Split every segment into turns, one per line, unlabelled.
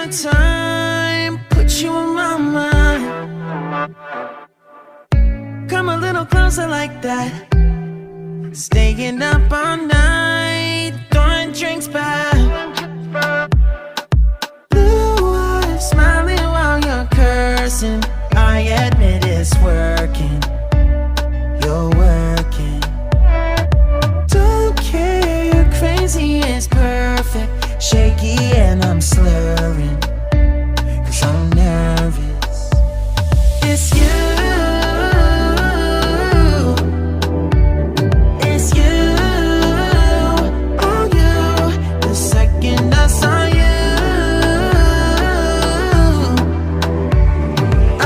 one time, put you in my mind. Come a little closer like that. Staying up all night, throwing drinks back. Blue eyes smiling while you're cursing. I admit it's working. You're working. Don't care, you're crazy, it's perfect. Shaky and I'm slurring, 'cause I'm nervous. It's you. It's you. Oh, you. The second I saw you,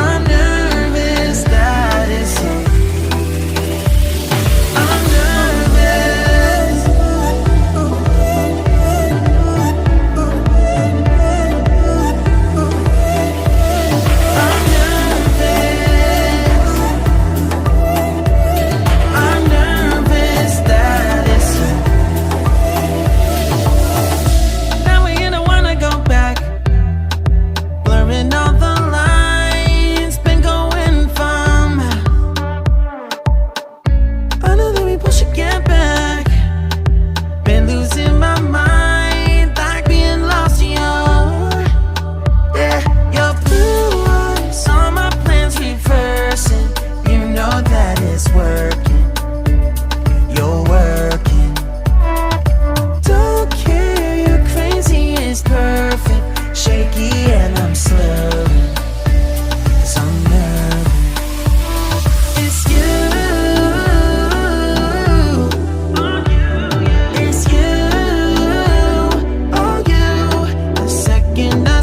I'm nervous that it's you. I'm nervous. I'm nervous. I'm nervous that it's you. Now we don't wanna go back. Blurring all the lines, been going from. I know that we both should get back. Been losing my mind, like being lost in your. Yeah, your blue eyes, all my plans reversing. You know that it's working. You're working. Don't care, you're crazy, it's perfect. Shaky and I'm slurring, 'cause I'm nervous. It's you. It's you. Oh, you. The second I